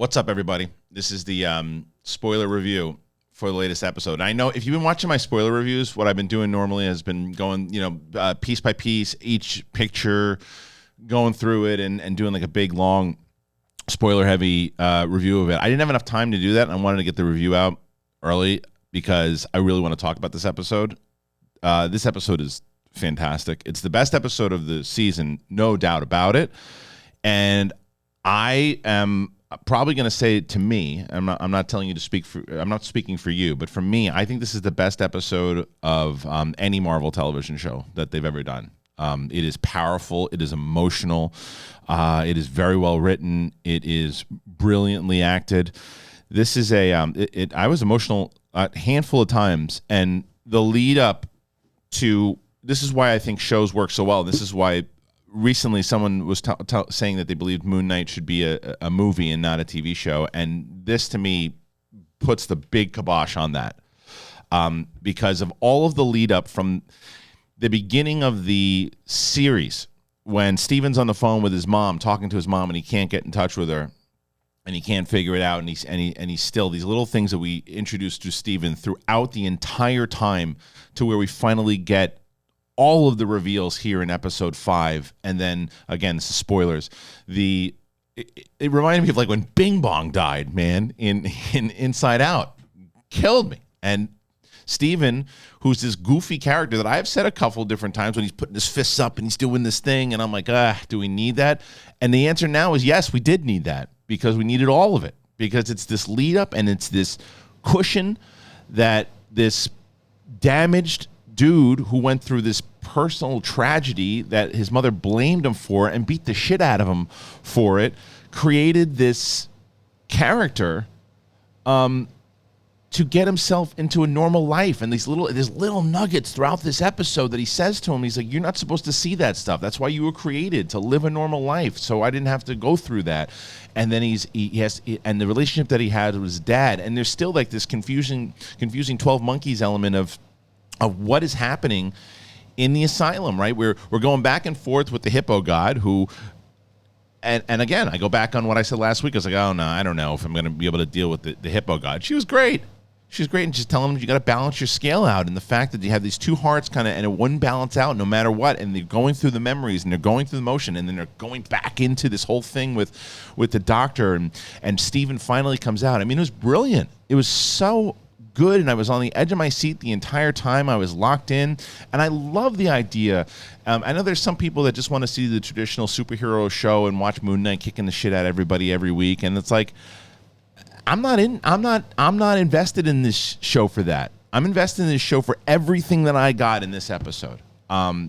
What's up, everybody? This is the spoiler review for the latest episode. I know if you've been watching my spoiler reviews, what I've been doing normally has been going, piece by piece, each picture, going through it and doing like a big, long, spoiler-heavy review of it. I didn't have enough time to do that, and I wanted to get the review out early because I really want to talk about this episode. This episode is fantastic. It's the best episode of the season, no doubt about it. And I am probably going to say to me, I'm not telling you to speak for, I'm not speaking for you, but for me, I think this is the best episode of any Marvel television show that they've ever done. It is powerful. It is emotional. It is very well written. It is brilliantly acted. This is I was emotional a handful of times, and the lead up to, this is why I think shows work so well. This is why recently someone was saying that they believed Moon Knight should be a movie and not a TV show. And this, to me, puts the big kibosh on that because of all of the lead up from the beginning of the series when Steven's on the phone with his mom, talking to his mom, and he can't get in touch with her. And he can't figure it out, and he's still these little things that we introduced to Steven throughout the entire time to where we finally get all of the reveals here in episode 5, and then again, this is spoilers. It reminded me of like when Bing Bong died, man, in Inside Out, killed me. And Steven, who's this goofy character that I've said a couple different times when he's putting his fists up and he's doing this thing, and I'm like, do we need that? And the answer now is yes, we did need that. Because we needed all of it. Because it's this lead up and it's this cushion that this damaged dude who went through this personal tragedy that his mother blamed him for and beat the shit out of him for it, created this character to get himself into a normal life. And there's little nuggets throughout this episode that he says to him. He's like, you're not supposed to see that stuff. That's why you were created, to live a normal life. So I didn't have to go through that. And then and the relationship that he had with his dad. And there's still like this confusing 12 Monkeys element of what is happening in the asylum, right? We're going back and forth with the hippo god who, and again, I go back on what I said last week. I was like, oh no, I don't know if I'm going to be able to deal with the hippo god. She was great. She's great, and just telling him you got to balance your scale out, and the fact that you have these two hearts kind of, and it wouldn't balance out no matter what, and they're going through the memories, and they're going through the motion, and then they're going back into this whole thing with the doctor, and Steven finally comes out. I mean, it was brilliant. It was so good, and I was on the edge of my seat the entire time. I was locked in, and I love the idea. I know there's some people that just want to see the traditional superhero show and watch Moon Knight kicking the shit out of everybody every week, and it's like, I'm not invested in this show for that. I'm invested in this show for everything that I got in this episode.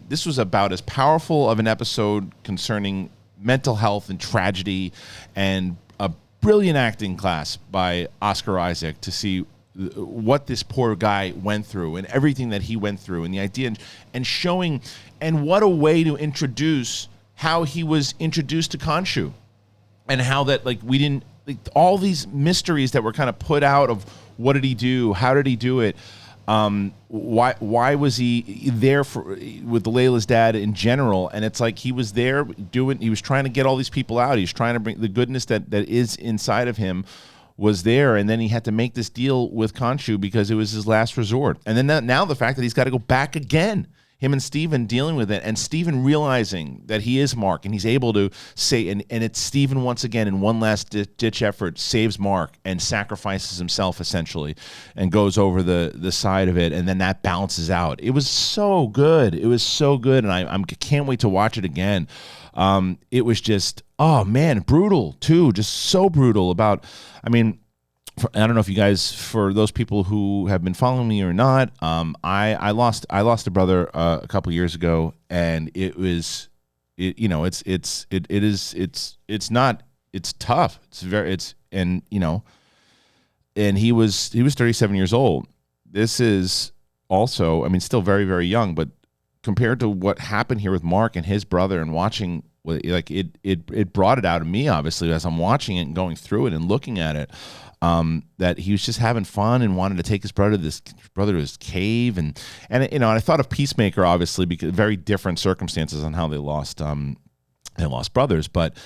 This was about as powerful of an episode concerning mental health and tragedy, and a brilliant acting class by Oscar Isaac to see what this poor guy went through and everything that he went through, and the idea and showing, and what a way to introduce how he was introduced to Khonshu, and how that we didn't. All these mysteries that were kind of put out of what did he do, how did he do it, why was he there with Layla's dad in general, and it's like he was there he was trying to get all these people out. He was trying to bring the goodness that is inside of him was there, and then he had to make this deal with Khonshu because it was his last resort. And then now the fact that he's got to go back again, him and Steven dealing with it, and Steven realizing that he is Marc, and he's able to say, and it's Steven once again in one last ditch effort saves Marc and sacrifices himself essentially and goes over the side of it, and then that balances out. It was so good. It was so good, and I can't wait to watch it again. It was just, oh man, brutal too, just so brutal I don't know if you guys, for those people who have been following me or not, I lost a brother a couple years ago, and it's tough. And he was 37 years old. This is also, still very, very young, but compared to what happened here with Marc and his brother, and watching, it brought it out of me, obviously, as I'm watching it and going through it and looking at it. That he was just having fun and wanted to take his brother to his cave, and I thought of Peacemaker, obviously, because very different circumstances on how they lost brothers, but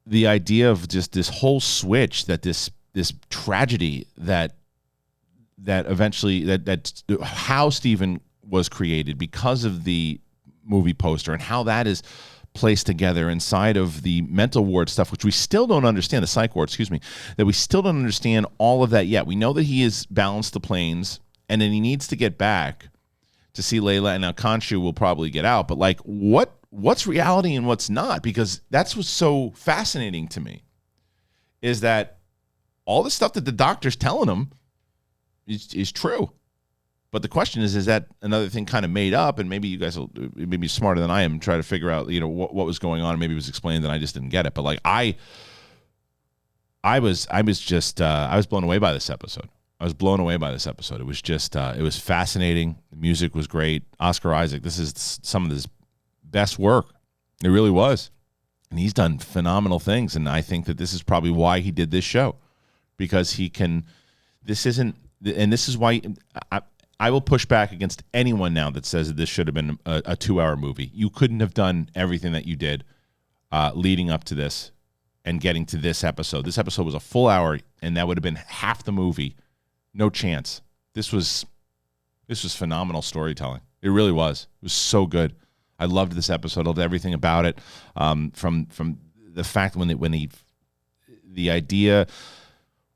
the idea of just this whole switch, that this tragedy that eventually that how Stephen was created because of the movie poster, and how that is placed together inside of the mental ward stuff, which we still don't understand, the psych ward, excuse me, that we still don't understand all of that yet. We know that he has balanced the planes, and then he needs to get back to see Layla, and now Khonshu will probably get out. But like, what's reality and what's not? Because that's what's so fascinating to me, is that all the stuff that the doctor's telling him is true. But the question is that another thing kind of made up? And maybe you guys will maybe smarter than I am, try to figure out, what was going on. Maybe it was explained and I just didn't get it. But like I was blown away by this episode. I was blown away by this episode. It was just it was fascinating. The music was great. Oscar Isaac, this is some of his best work. It really was. And he's done phenomenal things. And I think that this is probably why he did this show, because he can. This is why I will push back against anyone now that says that this should have been a 2-hour movie. You couldn't have done everything that you did leading up to this and getting to this episode. This episode was a full hour, and that would have been half the movie. No chance. This was phenomenal storytelling. It really was. It was so good. I loved this episode. I loved everything about it. From the fact the idea.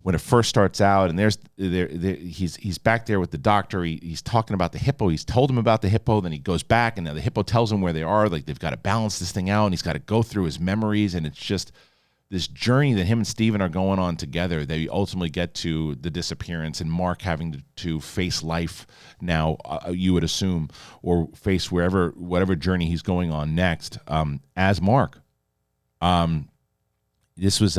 When it first starts out, and he's back there with the doctor. He's talking about the hippo. He's told him about the hippo. Then he goes back, and now the hippo tells him where they are. Like, they've got to balance this thing out, and he's got to go through his memories. And it's just this journey that him and Steven are going on together. They ultimately get to the disappearance, and Marc having to face life now, you would assume, or face whatever journey he's going on next as Marc. This was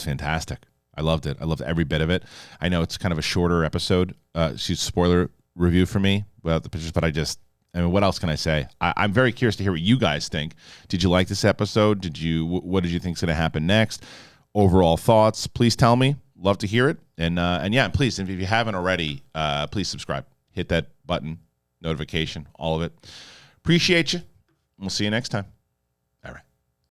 fantastic. I loved it. I loved every bit of it. I know it's kind of a shorter episode. Spoiler review for me without the pictures, but what else can I say? I'm very curious to hear what you guys think. Did you like this episode? What did you think is going to happen next? Overall thoughts, please tell me. Love to hear it. And yeah, please, if you haven't already, please subscribe. Hit that button, notification, all of it. Appreciate you. We'll see you next time.